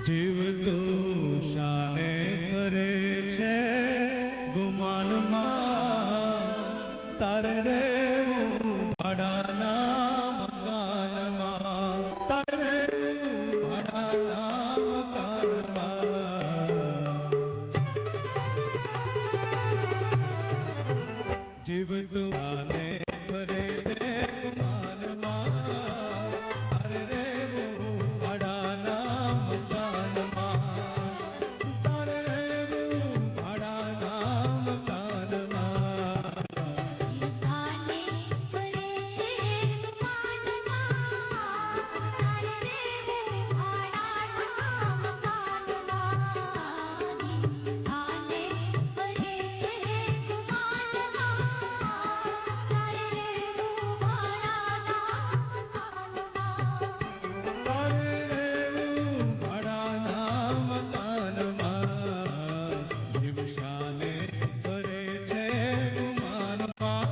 જીવ તો શાને કરે છે ગુમાનમાં, તારે રેવું ભાડાના મકાનમાં, તારે રેવું ભાડાના મકાનમાં. જીવ તો શાને કરે છે ગુમાનમાં, તારે રેવું ભાડાના મકાનમાં, તારે રેવું ભાડાના મકાનમાં. તારે રેવું ભાડાના મકાનમાં, જીવ શાને કરે છે ગુમાનમાં,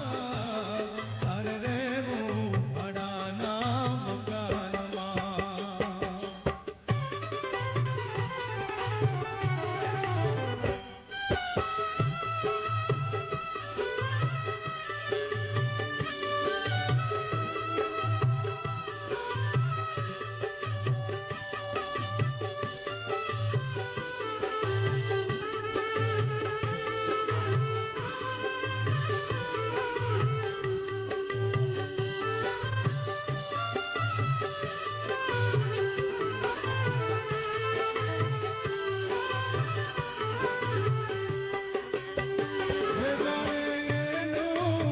તારે રેવું ભાડાના મકાનમાં.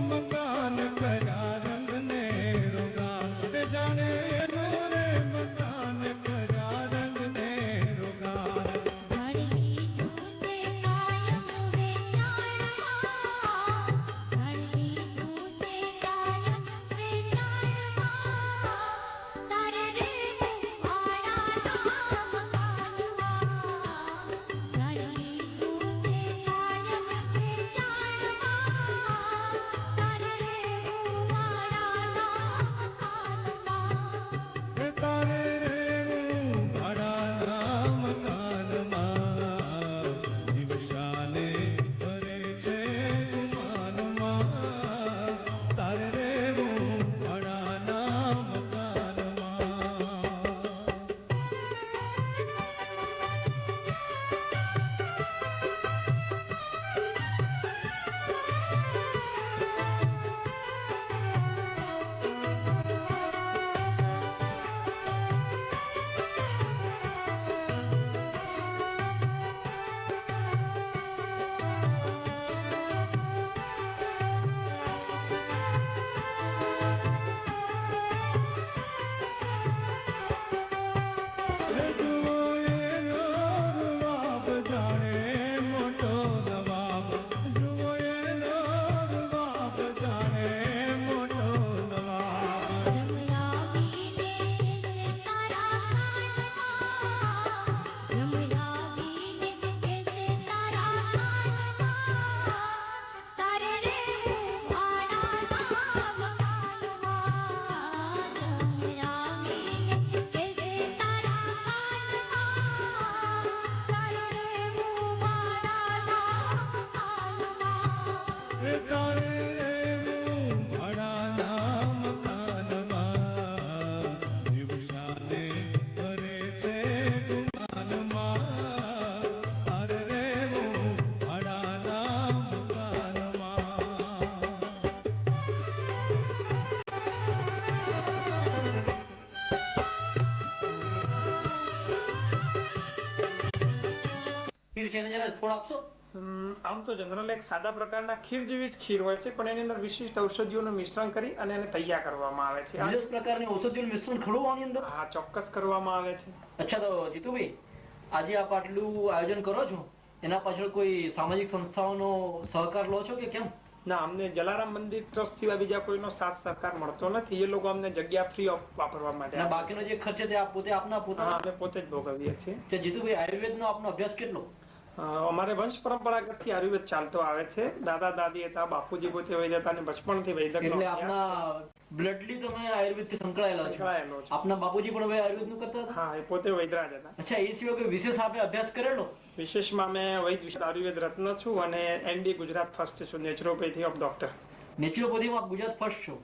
મકાન કર્યા રંગને રોગા, જાણે એનું રે મકાન કર્યા રંગને રોગા. તારે રેવું ભાડાના મકાનમાં, જીવ શાને કરે છે ગુમાનમાં, તારે રેવું ભાડાના મકાનમાં. જાણે મોટો નવાબ, જુઓ એનો રૂબાબ જાણે મોટો નવાબ. તારે રેવું ભાડાના મકાનમાં, જીવ શાને કરે છે ગુમાનમાં, તારે રેવું ભાડાના મકાનમાં. ખીર છે એને જરા થોડું આપશો. આમ તો જનરલ એક સાદા પ્રકારના ખીર જેવી જ ખીર હોય છે, પણ એની અંદર વિશિષ્ટ ઔષધિઓનું મિશ્રણ કરી અને એને તૈયાર કરવામાં આવે છે. વિશેષ પ્રકારની ઔષધિઓનું મિશ્રણ ખરું આની અંદર? હા, ચોક્કસ કરવામાં આવે છે. અચ્છા, તો જીતુભાઈ, આજે આપ આટલું આયોજન કરો છો, એના પાછળ કોઈ સામાજિક સંસ્થાઓનો સહકાર લો છો કે કેમ? ના, અમને જલારામ મંદિર ટ્રસ્ટ સિવાય બીજા કોઈનો સાથ સહકાર મળતો નથી. એ લોકો અમને જગ્યા ફ્રી ઓફ વાપરવા માટે. બાકીનો જે ખર્ચ છે તે આપ પોતે આપના પોતાના અમે પોતે જ ભોગવીએ છીએ. જીતુભાઈ, આયુર્વેદનો આપનો અભ્યાસ કેટલો? અમારે વંશ પરંપરાગતથી આયુર્વેદ ચાલતો આવે છે. દાદા દાદી હતા, બાપુજી પોતે વૈદ્ય હતા અને બચપણથી વૈદકનો એટલે અભ્યાસ આપના બ્લડલી તમે આયુર્વેદ થી સંકળાયેલા છો. સંકળાયેલો છે. આપના બાપુજી પણ હવે આયુર્વેદ નું કરતા હતા? હા, એ પોતે વૈદરાજ હતા. અચ્છા, એ સિવાય કોઈ વિશેષ આપે અભ્યાસ કરેલો? વિશેષમાં મેં વૈદ વિશે આયુર્વેદ રત્ન છું અને એનડી ગુજરાત ફર્સ્ટ છું, નેચરોપેથી ઓફ ડોક્ટર. નેચરોપેથીમાં આપ ગુજરાત ફર્સ્ટ છો.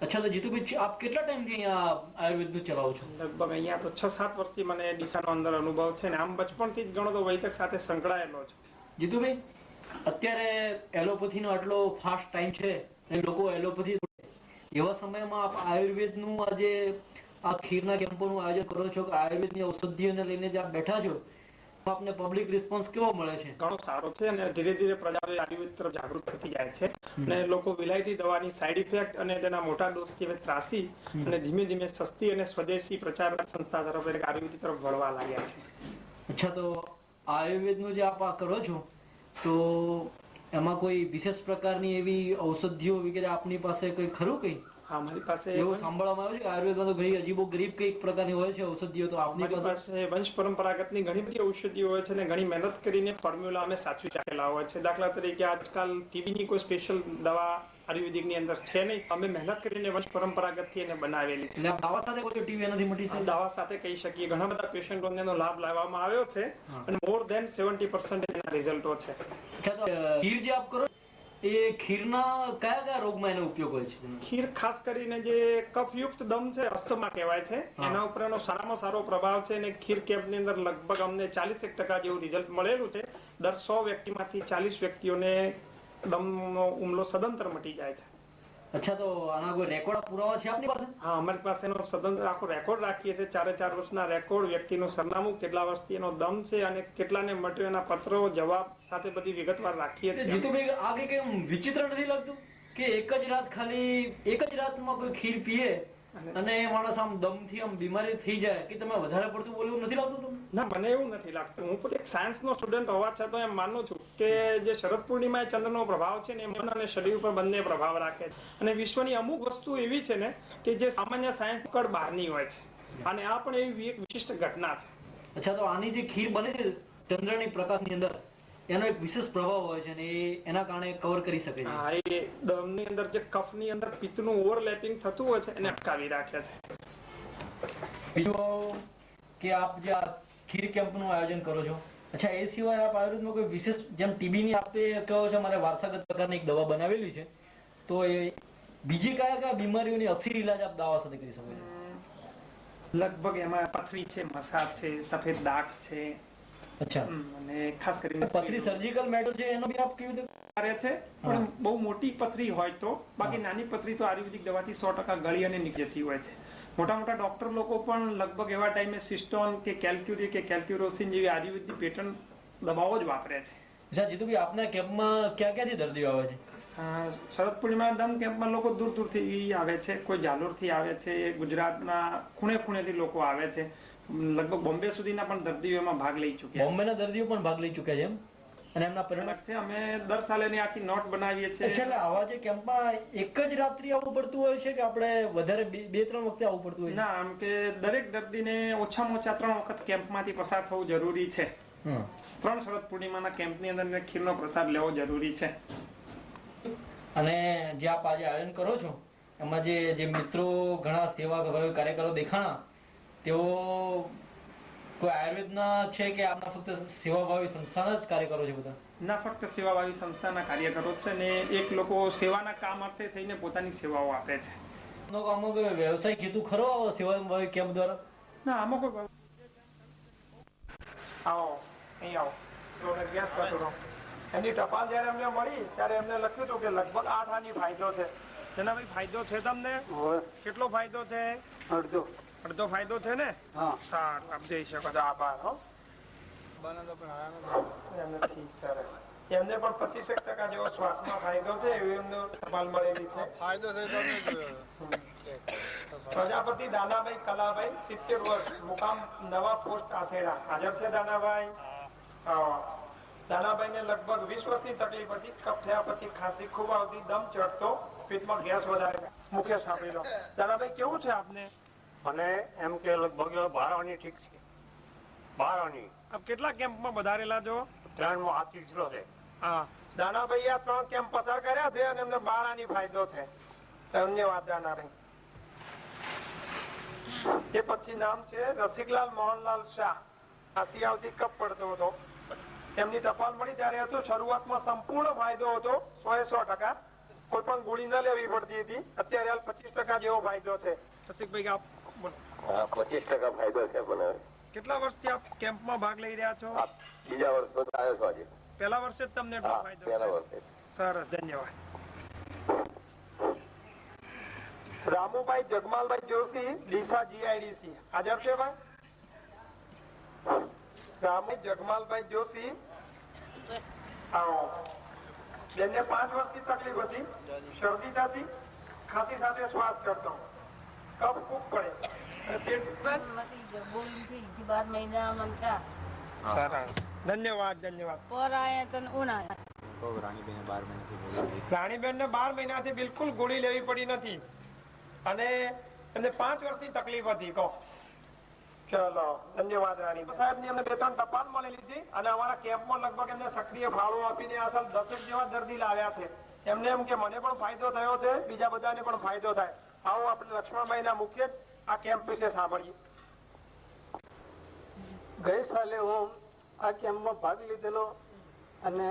અચ્છા, તો જીતુભાઈ આપ કેટલા ટાઈમથી અહીંયા આયુર્વેદ નું ચલાવો છો? લગભગ અહીંયા તો 6-7 વર્ષથી મને ડીસાનો અંદર અનુભવ છે ને આમ બચપણથી જ ઘણો તો વૈદક સાથે સંકળાયેલો છે. જીતુભાઈ, અત્યારે એલોપેથીનો આટલો ફાસ્ટ ટાઈમ છે અને લોકો એલોપેથી એવા સમયમાં આપ આયુર્વેદનું આજે આ ખીરના કેમ્પોનું આયોજન કરો છો કે આયુર્વેદની ઔષધિઓને લઈને જે આપ બેઠા છો, આપને પબ્લિક રિસ્પોન્સ કેવો મળે છે? ઘણો સારો છે અને ધીરે ધીરે પ્રજા આયુર્વેદ તરફ જાગૃત થતી જાય છે અને લોકો વિલાયતી દવાની સાઈડ ઇફેક્ટ અને તેના મોટા ડોઝથી ત્રાસી અને ધીમે ધીમે સસ્તી અને સ્વદેશી પ્રચાર સંસ્થા તરફ એટલે આયુર્વેદ તરફ વળવા લાગ્યા છે. અચ્છા, તો આયુર્વેદનું જે આપ આ કરો છો તો એમાં કોઈ વિશેષ પ્રકારની એવી ઔષધિઓ વગેરે આપની પાસે કોઈ ખરું કઈ? હા, મારી પાસે એવું સાંભળવામાં આવ્યું છે કે આયુર્વેદમાં તો ભાઈ અજીબો ગરીબ કઈક પ્રકારની હોય છે ઔષધિઓ, તો આપની મારી પાસે વંશ પરંપરાગતની ઘણી બધી ઔષધિઓ હોય છે અને ઘણી મહેનત કરીને ફોર્મ્યુલા અમે સાચવી રાખેલા હોય છે. દાખલા તરીકે આજકાલ ટીબીની કોઈ સ્પેશિયલ દવા આયુર્વેદિકની અંદર છે નહીં, અમે મહેનત કરીને વંશ પરંપરાગતથી એને બનાવેલી છે. એટલે દવા સાથે કોઈ ટીબી નથી મટી છે? દવા સાથે કહી શકીએ ઘણા બધા પેશન્ટોને એનો લાભ લાવવામાં આવ્યો છે અને મોર ધેન 70% એના રિઝલ્ટો છે. અચ્છા, તો ખીર જે આપ કરો એ ખીરના કયા કયા રોગમાં એનો ઉપયોગ હોય છે? ખીર ખાસ કરીને જે કફયુક્ત દમ છે, અસ્થમા કહેવાય છે, એના ઉપર એનો સારામાં સારો પ્રભાવ છે અને ખીર કેમ્પની અંદર લગભગ અમને 40% જેવું રિઝલ્ટ મળેલું છે. દર 100 વ્યક્તિમાંથી 40 વ્યક્તિઓને દમનો હુમલો સદંતર મટી જાય છે. અચ્છા, તો આના કોઈ રેકોર્ડ પુરાવા છે આપની પાસે? હા, અમારી પાસે એનો સદંતર આખો રેકોર્ડ રાખીએ છીએ. 4 વર્ષના રેકોર્ડ, વ્યક્તિનું સરનામું, કેટલા વર્ષથી એનો દમ છે અને કેટલાને મટ્યો એના પત્રો જવાબ સાથે બધી વિગતવાર રાખીએ છીએ. જીતુભાઈ, આ કઈ વિચિત્ર નથી લાગતું કે એક જ રાતમાં કોઈ ખીર પીએ અને એ માણસ આમ દમથી આમ બીમારી થઈ જાય કે તમે વધારે પડતું બોલવું નથી લાગતું તમને? ના, મને એવું નથી લાગતું. હું પોતે એક સાયન્સનો સ્ટુડન્ટ હોવા છતાં એમ માનું છું કે જે શરદ પૂર્ણિમાએ ચંદ્રનો પ્રભાવ છે ને એ મન અને શરીર ઉપર બંને પ્રભાવ રાખે છે અને વિશ્વની અમુક વસ્તુ એવી છે ને કે જે સામાન્ય સાયન્સ કડ બહારની હોય છે અને આ પણ એવી એક વિશિષ્ટ ઘટના છે. અચ્છા, તો આની જે ખીર બને છે ચંદ્રની પ્રકાશની અંદર, એનો એક વિશેષ પ્રભાવ હોય છે અને એના કારણે કવર કરી શકે છે. હા, એ દમની અંદર જે કફની અંદર પિત્તનું ઓવરલેપિંગ થતું હોય છે એને અટકાવી રાખે છે. બીજું કે આપ જે આ ખીર કેમ્પનું આયોજન કરો છો, અચ્છા, એ સિવાય આપ આયુર્વેદમાં કોઈ વિશેષ, જેમ ટીબીની આપે કહો છો મારે વારસાગત પ્રકારની એક દવા બનાવેલી છે, તો એ બીજી કયા કયા બીમારીઓની અક્ષર ઇલાજ આપ દવા સાથે કરી શકો છો? લગભગ એમાં પથરી છે, મસાજ છે, સફેદ દાગ છે. અચ્છા, અને ખાસ કરીને પથરી સર્જિકલ મેટર છે એનો બી આપ કેવી રીતે કરે છે? પણ બહુ મોટી પથરી હોય તો, બાકી નાની પથરી તો આયુર્વેદિક દવાથી 100% ગળી અને નીકળી જતી હોય છે. મોટા મોટા ડોક્ટર લોકો પણ લગભગ એવા ટાઈમે સિસ્ટોન કે કેલ્ક્યુરી કે કેલ્ક્યુરોસિન જેવી આયુર્વેદિક પેટર્ન દવાઓ જ વાપરે છે. અચ્છા, જીતુભાઈ, આપના કેમ્પમાં ક્યાં ક્યાંથી દર્દીઓ આવે છે? શરદ પૂર્ણિમા દમ કેમ્પમાં લોકો દૂર દૂરથી આવે છે. કોઈ જાલોરથી આવે છે, ગુજરાતના ખૂણે ખૂણેથી લોકો આવે છે. લગભગ બોમ્બે સુધીના પણ દર્દીઓ એમાં ભાગ લઈ ચૂક્યા. બોમ્બેના દર્દીઓ પણ ભાગ લઈ ચૂક્યા છે એમ? અને એમના પરિણામ છે અમે દર સાલે એની આખી નોટ બનાવીએ છીએ. એટલે આવા જે કેમ્પમાં એક જ રાત્રિ આવવું પડતું હોય છે કે આપણે વધારે 2-3 વખતે આવવું પડતું હોય? ના, આમ કે દરેક દર્દીને ઓછામાં ઓછા 3 વખત કેમ્પમાંથી પસાર થવું જરૂરી છે. 3 શરદ પૂર્ણિમાના કેમ્પની અંદર ખીરનો પ્રસાદ લેવો જરૂરી છે. અને જે આપ આજે આયોજન કરો છો એમાં જે મિત્રો ઘણા સેવા કાર્યકરો દેખાણા, તેઓ કોઈ આયુર્વેદના છે કે આપના ફક્ત સેવાભાવી સંસ્થાના જ કાર્યકરો છે બધા? ના, ફક્ત સેવાભાવી સંસ્થાના કાર્યકરો છે ને એક લોકો સેવાના કામ અર્થે થઈને પોતાની સેવાઓ આપે છે. આમાં કોઈ વ્યવસાયિક હેતુ ખરો સેવાભાવી કેમ્પ દ્વારા? ના, આમાં કોઈ આવો અહીં આવો ગેસ પકડો. એની ટપાલ જયારે અમને મળી ત્યારે એમને લખ્યું હતું કે લગભગ 8 આની ફાયદો છે. જેના ભાઈ ફાયદો છે તમને? કેટલો ફાયદો છે? અડધો ફાયદો છે ને? સારું, આપ જઈ શકો છો. આભાર. એમને પણ 25% જેવો શ્વાસમાં ફાયદો છે એવી એમને ટપાલ મળેલી છે. ફાયદો પ્રજાપતિ દાનાભાઈ કલાભાઈ, 70 વર્ષ, મુકામ નવા પોસ્ટ આસેડા. હાજર છે દાનાભાઈ? દાનાભાઈ ને લગભગ 20 વર્ષની તકલીફ હતી. કફ થયા પછી ખાંસી ખૂબ આવતી, દમ ચડતો, પેટમાં ગેસ વધારે. મુખ્ય સાંભળી લો. દાનાભાઈ, કેવું છે આપને? મને એમ કે લગભગ 12 ઠીક છે. બારાની આપ કેટલા કેમ્પમાં વધારેલા છો? 3 માં આ ત્રીસરો છે. હા, દાનાભાઈ આ 3 કેમ્પ પસાર કર્યા છે અને એમને 12 આની ફાયદો છે. ધન્યવાદ દાનાભાઈ. એ પછી નામ છે રસિકલાલ મોહનલાલ શાહ. આસિયાવથી કપ પડતો હતો. એમની ટપાલ મળી ત્યારે હતું શરૂઆતમાં સંપૂર્ણ ફાયદો હતો 100%. કોઈ પણ ગોળી ન લેવી પડતી હતી. અત્યારે હાલ 25% જેવો ફાયદો છે. રસિકભાઈ આપ બોલો. 25% ફાયદો છે. પણ કેટલા વર્ષથી આપ કેમ્પમાં ભાગ લઈ રહ્યા છો? બીજા વર્ષ આવ્યો છો આજે. પહેલા વર્ષે જ તમને એટલો ફાયદો? પહેલા વર્ષે. સરસ, ધન્યવાદ. રામુભાઈ જગમાલભાઈ જોશી, ડીસા જીઆઈડીસી. હાજર છે ભાઈ? રામભાઈ જગમાલભાઈ જોશી, આવો. બેનને 5 વર્ષથી તકલીફ હતી. શરદી થતી, ખાંસી સાથે શ્વાસ ચડતો, કફ ખૂબ પડે. સરસ, ધન્યવાદ ધન્યવાદ. રાણીબેન ને 12 મહિનાથી બિલકુલ ગોળી લેવી પડી નથી અને એમને 5 વર્ષની તકલીફ હતી. કહો. ચલો, ધન્યવાદ રાણી સાહેબ ની અમને 2-3 ટપાલ મળેલી હતી અને અમારા કેમ્પમાં લગભગ એમને સક્રિય ફાળો આપીને આ સાલ 10 જેવા દર્દી લાવ્યા છે. એમને એમ કે મને પણ ફાયદો થયો છે, બીજા બધાને પણ ફાયદો થાય. આવો આપણે લક્ષ્મણભાઈ ના મુખ્ય આ કેમ્પ વિશે સાંભળીએ. ગઈ સાલે હું આ કેમ્પમાં ભાગ લીધેલો અને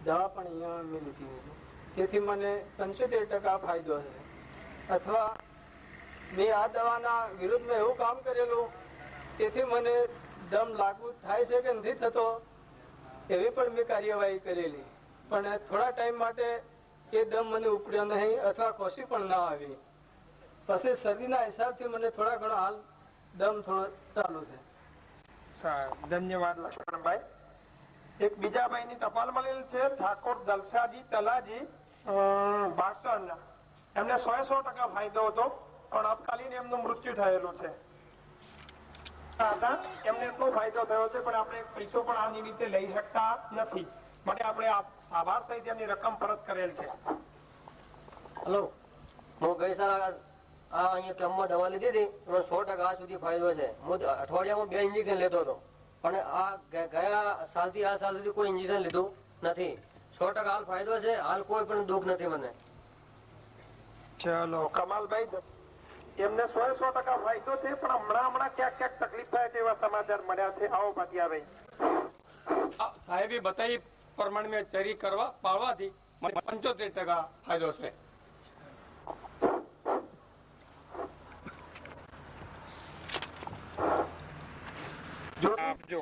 દવા પણ અહીંયા મેં લીધી હતી. તેથી મને 75% ફાયદો છે. અથવા મેં આ દવાના વિરુદ્ધમાં એવું કામ કરેલું તેથી મને દમ લાગુ થાય છે કે નથી થતો એવી પણ મેં કાર્યવાહી કરેલી. પણ થોડા ટાઈમ માટે એ દમ મને ઉપડ્યો નહીં અથવા કોશી પણ ના આવી. પછી શરદીના હિસાબથી મને થોડા ઘણો હાલ દમ થોડો ચાલુ છે. ધન્યવાદ લક્ષ્મણભાઈ. એક બીજા ભાઈ ની ટપાલ મળેલ છે ઠાકોર દલસાજી તલાજી ભાગસર. એમને 100% ફાયદો હતો પણ અપકાલીન એમનું મૃત્યુ થયેલું છે. એમને એટલો ફાયદો થયો છે પણ આપણે પૈસો પણ આ નિમિત્તે લઈ શકતા નથી માટે આપણે આભાર સહિત એમની રકમ પરત કરેલ છે. હેલો, હું ગઈ સાલ આ અહીંયા કેમ્પમાં દવા લીધી હતી, એમાં 100% આ સુધી ફાયદો છે. હું અઠવાડિયામાં 2 ઇન્જેક્શન લેતો હતો પણ આ ગયા સાલથી આ સાલ સુધી કોઈ ઇન્જેક્શન લીધું નથી. 100% હાલ ફાયદો છે. હાલ કોઈ પણ દુઃખ નથી મને. ચલો, કમાલભાઈ એમને 100% ફાયદો છે પણ હમણાં ક્યાંક તકલીફ થાય તેવા સમાચાર મળ્યા છે. આવો ભાટિયાભાઈ. સાહેબે બતાવી પ્રમાણે મેં ચરી કરવા પાડવાથી મને 75% ફાયદો છે. આપજો.